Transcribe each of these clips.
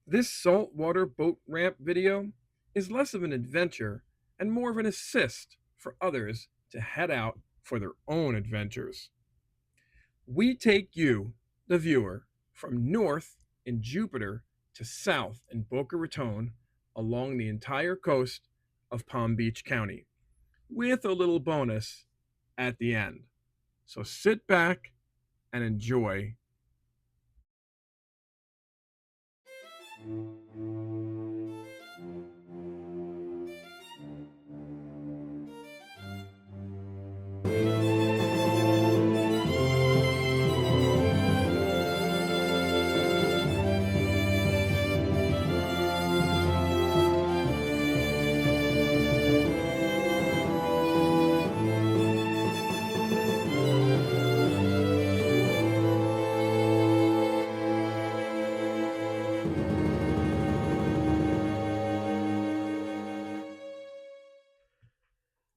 This saltwater boat ramp video is less of an adventure and more of an assist for others to head out for their own adventures. We take you, the viewer, from north in Jupiter to south in Boca Raton along the entire coast of Palm Beach County, with a little bonus at the end. So sit back and enjoy.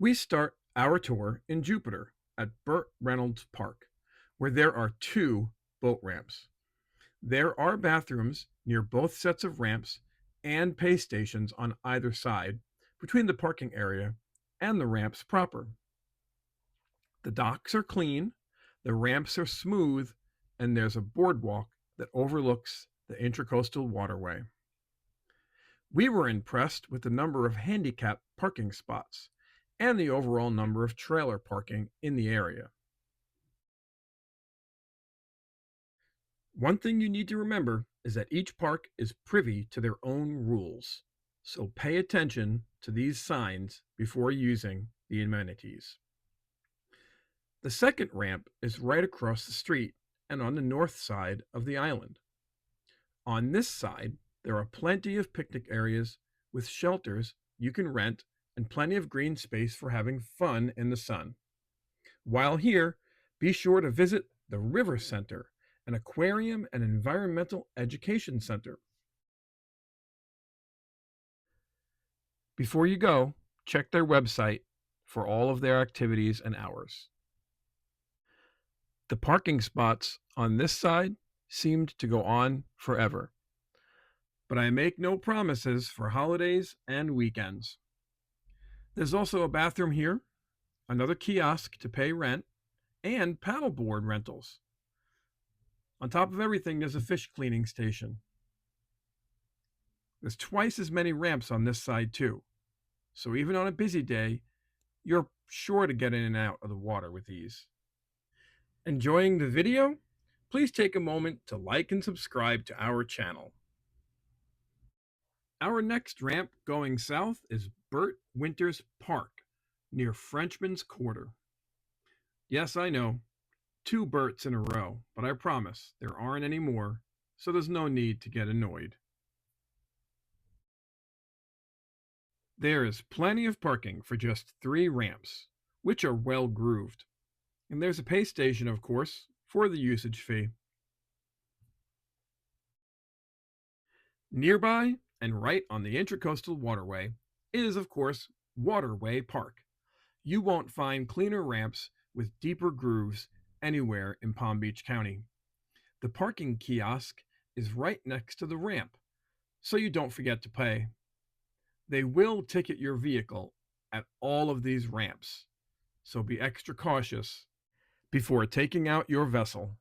We start our tour in Jupiter at Burt Reynolds Park, where there are two boat ramps. There are bathrooms near both sets of ramps and pay stations on either side between the parking area and the ramps proper. The docks are clean, the ramps are smooth, and there's a boardwalk that overlooks the Intracoastal Waterway. We were impressed with the number of handicap parking spots and the overall number of trailer parking in the area. One thing you need to remember is that each park is privy to their own rules, so pay attention to these signs before using the amenities. The second ramp is right across the street and on the north side of the island. On this side, there are plenty of picnic areas with shelters you can rent and plenty of green space for having fun in the sun. While here, be sure to visit the River Center, an aquarium and environmental education center. Before you go, check their website for all of their activities and hours. The parking spots on this side seemed to go on forever, but I make no promises for holidays and weekends. There's also a bathroom here, another kiosk to pay rent, and paddleboard rentals. On top of everything, there's a fish cleaning station. There's twice as many ramps on this side, too. So even on a busy day, you're sure to get in and out of the water with ease. Enjoying the video? Please take a moment to like and subscribe to our channel. Our next ramp going south is Burt Winters Park near Frenchman's Quarter. Yes, I know, two Burts in a row, but I promise there aren't any more, so there's no need to get annoyed. There is plenty of parking for just 3 ramps, which are well grooved. And there's a pay station, of course, for the usage fee. Nearby, and right on the Intracoastal Waterway, is, of course, Waterway Park. You won't find cleaner ramps with deeper grooves anywhere in Palm Beach County. The parking kiosk is right next to the ramp, so you don't forget to pay. They will ticket your vehicle at all of these ramps, so be extra cautious before taking out your vessel.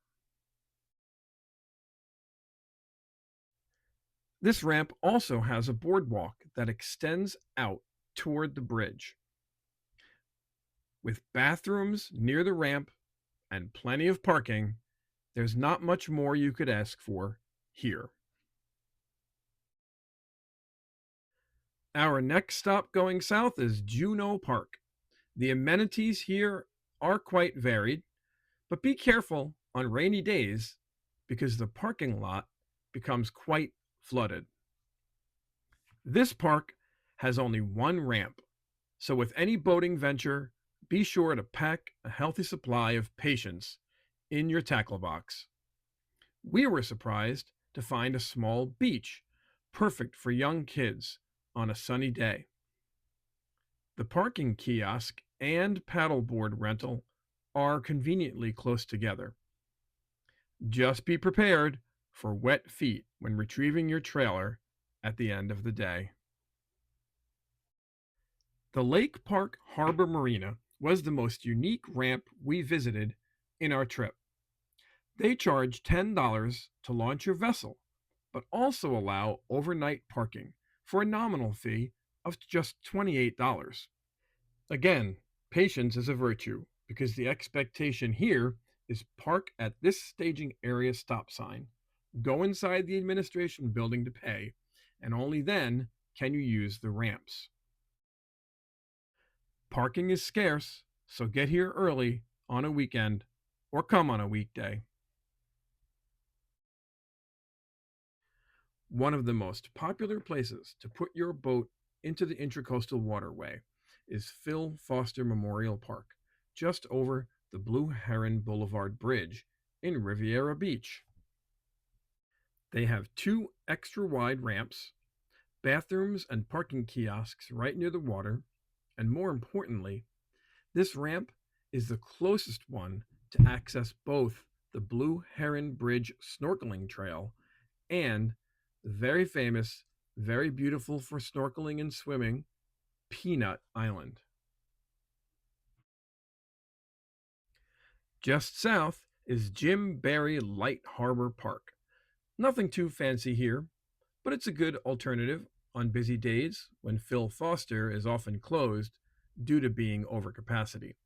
This ramp also has a boardwalk that extends out toward the bridge. With bathrooms near the ramp and plenty of parking, there's not much more you could ask for here. Our next stop going south is Juno Park. The amenities here are quite varied, but be careful on rainy days because the parking lot becomes quite flooded. This park has only one ramp, so with any boating venture, be sure to pack a healthy supply of patience in your tackle box. We were surprised to find a small beach, perfect for young kids on a sunny day. The parking kiosk and paddleboard rental are conveniently close together. Just be prepared for wet feet when retrieving your trailer at the end of the day. The Lake Park Harbor Marina was the most unique ramp we visited in our trip. They charge $10 to launch your vessel, but also allow overnight parking for a nominal fee of just $28. Again, patience is a virtue because the expectation here is park at this staging area stop sign, go inside the administration building to pay, and only then can you use the ramps. Parking is scarce, so get here early on a weekend or come on a weekday. One of the most popular places to put your boat into the Intracoastal Waterway is Phil Foster Memorial Park, just over the Blue Heron Boulevard Bridge in Riviera Beach. They have two extra wide ramps, bathrooms and parking kiosks right near the water, and more importantly, this ramp is the closest one to access both the Blue Heron Bridge snorkeling trail and the very famous, very beautiful for snorkeling and swimming, Peanut Island. Just south is Jim Barry Light Harbor Park. Nothing too fancy here, but it's a good alternative on busy days when Phil Foster is often closed due to being over capacity.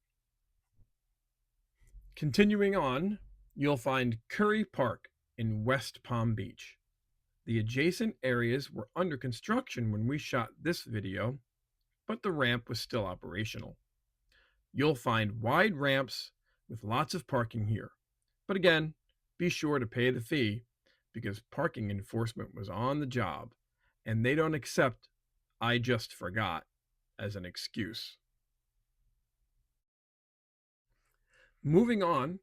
Continuing on, you'll find Curry Park in West Palm Beach. The adjacent areas were under construction when we shot this video, but the ramp was still operational. You'll find wide ramps with lots of parking here, but again, be sure to pay the fee because parking enforcement was on the job and they don't accept "I just forgot" as an excuse. Moving on,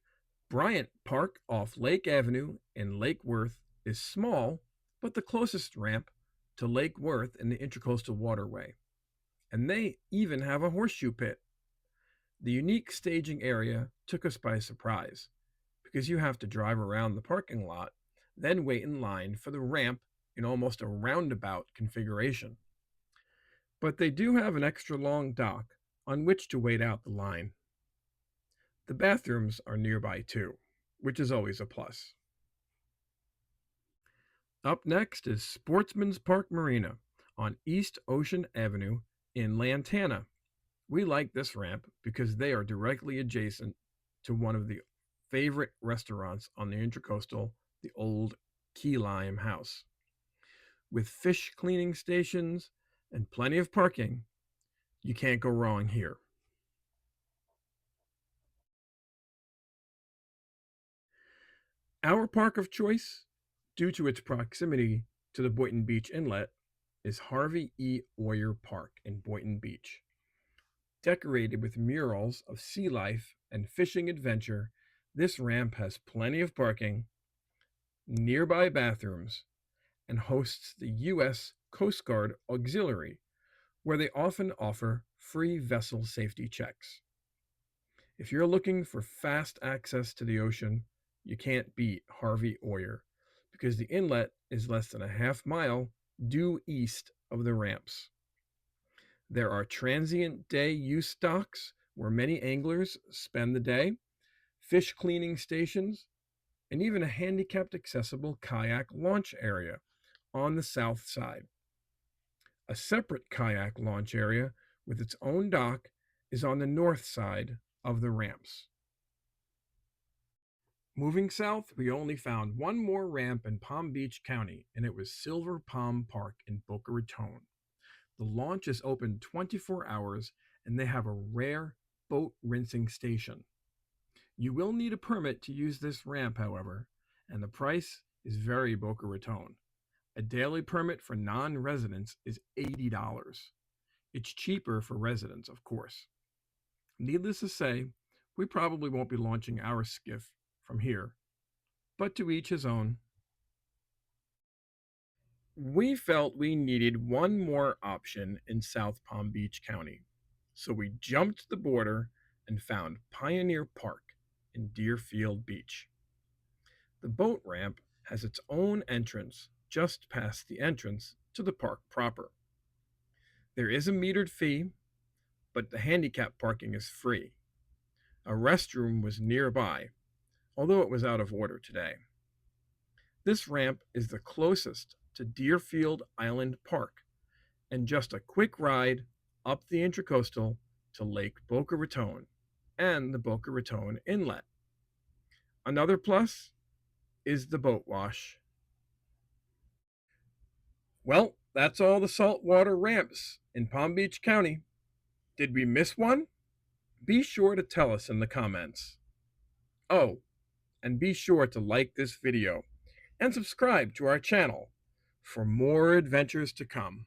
Bryant Park off Lake Avenue in Lake Worth is small, but the closest ramp to Lake Worth in the Intracoastal Waterway. And they even have a horseshoe pit. The unique staging area took us by surprise because you have to drive around the parking lot, then wait in line for the ramp in almost a roundabout configuration. But they do have an extra long dock on which to wait out the line. The bathrooms are nearby too, which is always a plus. Up next is Sportsman's Park Marina on East Ocean Avenue in Lantana. We like this ramp because they are directly adjacent to one of the favorite restaurants on the Intracoastal, the old Key Lime House. With fish cleaning stations and plenty of parking, you can't go wrong here. Our park of choice, due to its proximity to the Boynton Beach Inlet, is Harvey E. Oyer Park in Boynton Beach. Decorated with murals of sea life and fishing adventure, this ramp has plenty of parking, nearby bathrooms, and hosts the U.S. Coast Guard Auxiliary, where they often offer free vessel safety checks. If you're looking for fast access to the ocean, you can't beat Harvey Oyer because the inlet is less than a half mile due east of the ramps. There are transient day use docks where many anglers spend the day, fish cleaning stations, and even a handicapped accessible kayak launch area on the south side. A separate kayak launch area with its own dock is on the north side of the ramps. Moving south, we only found one more ramp in Palm Beach County, and it was Silver Palm Park in Boca Raton. The launch is open 24 hours, and they have a rare boat rinsing station. You will need a permit to use this ramp, however, and the price is very Boca Raton. A daily permit for non-residents is $80. It's cheaper for residents, of course. Needless to say, we probably won't be launching our skiff from here, but to each his own. We felt we needed one more option in South Palm Beach County, so we jumped the border and found Pioneer Park in Deerfield Beach. The boat ramp has its own entrance just past the entrance to the park proper. There is a metered fee, but the handicap parking is free. A restroom was nearby, although it was out of order today. This ramp is the closest to Deerfield Island Park and just a quick ride up the Intracoastal to Lake Boca Raton and the Boca Raton Inlet. Another plus is the boat wash. Well, that's all the saltwater ramps in Palm Beach County. Did we miss one? Be sure to tell us in the comments. Oh, and be sure to like this video and subscribe to our channel for more adventures to come.